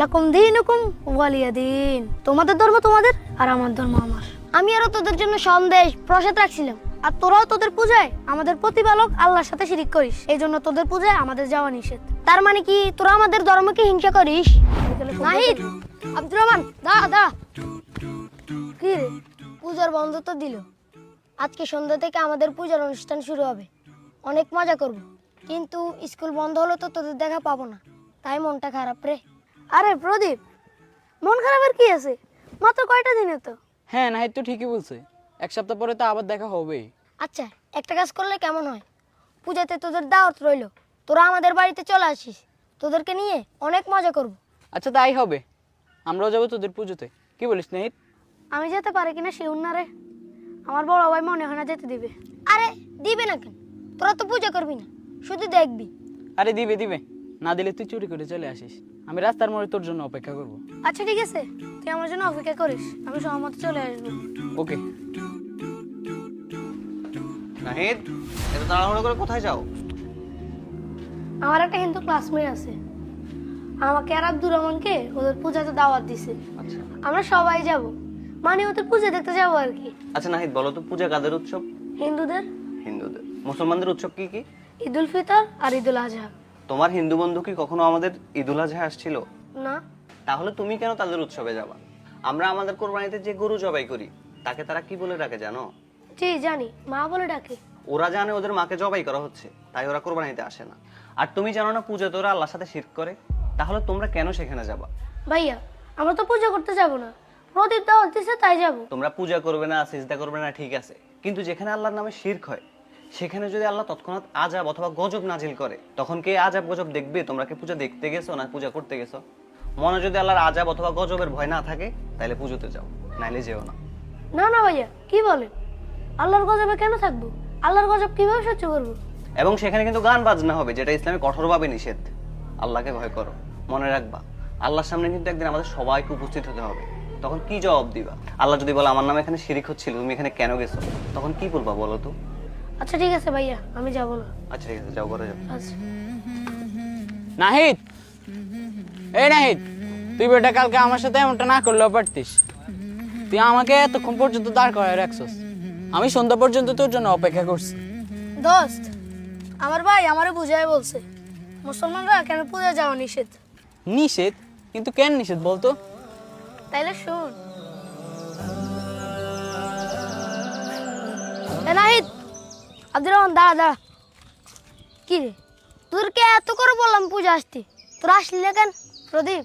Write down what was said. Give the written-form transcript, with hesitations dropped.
লাকুম দীনুকুম ওয়ালিয়া দিন। তোমাদের ধর্ম তোমাদের আর আমার ধর্ম আমার। আমি আরো তোদের জন্য সন্দেশ প্রসাদ রাখছিলাম, আর তোরাও তোদের পূজায় আমাদের প্রতিপালক আল্লাহর সাথে শিরিক করিস, এই জন্য তোদের পূজায় আমাদের যাওয়া নিষেধ। তার মানে কি তোরা আমাদের ধর্মকে হিংসা করিস? নাহিদ, আব্দুর রহমান, দা দা। কি রে, পূজার বন্ধ তো দিল। আজকে সন্ধ্যা থেকে আমাদের পূজার অনুষ্ঠান শুরু হবে, অনেক মজা করব। কিন্তু স্কুল বন্ধ হলো তো তোদের দেখা পাবো না, তাই মনটা খারাপ রে। আরে প্রদীপ, মন খারাপের কি আছে? মাত্র কয়টা দিনে তো। হ্যাঁ নাহিদ তো ঠিকই বলছে, এক সপ্তাহ পরে তো আবার দেখা হবেই। আচ্ছা, একটা কাজ করলে কেমন হয়? পূজাতে তোদের দাওয়াত রইলো, তোরা আমাদের বাড়িতে চলে আসিস, তোদেরকে নিয়ে অনেক মজা করব। আচ্ছা তাই হবে, আমরাও যাবো তোদের পুজোতে। কি বলিস নাহিদ? আমি যেতে পারি কিনা শিউর না রে, আমার বড় ভাই মনে হয় না যেতে দিবে। আরে দিবে না কেন? তোরা তো পূজা করবি না, শুধু দেখবি। আরে দিবে দিবে, না দিলে তুই চুরি করে চলে আসিস, আমি রাস্তার মোড়ে তোর জন্য অপেক্ষা করব। আচ্ছা ঠিক আছে, তুই আমার জন্য অপেক্ষা করিস, আমি সময় মতো চলে আসবো। ওকে। নাহিদ, এত তাড়াহুড়ো করে কোথায় যাও? আমার একটা হিন্দু ক্লাসমেট আছে, আমাকে আর আব্দুর রহমানকে ওদের পূজাতে দাওয়াত দিছে। আচ্ছা আমরা সবাই যাব, মানে ওদের পূজা দেখতে যাবো আর কি। আচ্ছা নাহিদ, বলো তো পূজা কাদের উৎসব? হিন্দুদের। হিন্দুদের। মুসলমানদের উৎসব কি কি? ঈদুল ফিতর আর ঈদুল আজহা। তোমার হিন্দু বন্ধু কি কখনো আমাদের ঈদুল আজহা আসছিল? না। তাহলে তুমি কেন তাদের উৎসবে যাবা? আমরা আমাদের কোরবানিতে যে গরু জবাই করি তাকে তারা কি বলে ডাকে জানো? জি জানি, মা বলে ডাকে। ওরা জানে ওদের মাকে জবাই করা হচ্ছে, তাই ওরা কোরবানিতে আসে না। আর তুমি জানো না পূজাতে ওরা আল্লাহর সাথে শিরক করে? তাহলে তোমরা কেন সেখানে যাবা? ভাইয়া, আমরা তো পূজা করতে যাব না, প্রদীপ দাওয়াত দিছে তাই যাব। তোমরা পূজা করবে না, সিজদা করবে না, ঠিক আছে, কিন্তু যেখানে আল্লাহর নামে শিরক হয় সেখানে যদি আল্লাহ তৎক্ষণাৎ আযাব অথবা গজব নাজিল করে, তখন কে আযাব গজব দেখবে? তোমরা কি পূজা দেখতে গেছো না পূজা করতে গেছো? মনে যদি আল্লাহর আযাব অথবা গজবের ভয় না থাকে তাহলে পুজোতে যাও, নাইলে যেও না। না না ভাইয়া, কি বলেন? আল্লাহর গজবে কেন থাকবো? আল্লাহর গজব কিভাবে সহ্য করবো? এবং সেখানে কিন্তু গান বাজনা হবে, যেটা ইসলামে কঠোরভাবে নিষেধ। আল্লাহকে ভয় করো, মনে রাখবা আল্লাহর সামনে কিন্তু একদিন আমাদের সবাইকে উপস্থিত হতে হবে। তখন কি জবাব দিবা? আল্লাহ যদি বলে আমার নামে এখানে শিরিক হচ্ছিল, তুমি এখানে কেন গেছো, তখন কি বলবা বলো তো? আচ্ছা ঠিক আছে ভাইয়া, আমি যাব না। আচ্ছা ঠিক আছে, যাও ঘরে যাও। আচ্ছা। নাহিদ, এই নাহিদ, তুই বেটা কালকে আমার সাথে এমনটা না করলেও পারতিস। তুই আমাকে এতক্ষণ পর্যন্ত দাঁড় করায় রাখছস, আমি সন্ধ্যা পর্যন্ত তোর জন্য অপেক্ষা করছি। দোস্ত, আমার ভাই আমারে বুঝাই বলছে মুসলমানরা কেন পূজা যাওয়া নিষেধ। নিষেধ? কিন্তু কেন নিষেধ বলতো? তাইলে শুন। এ নাহিদ, আব্দুর রহমান, দাঁড়া দাঁড়া। কি রে, তোদেরকে এত করে বললাম পূজা আসতে, তোরা আসলি না কেন? প্রদীপ,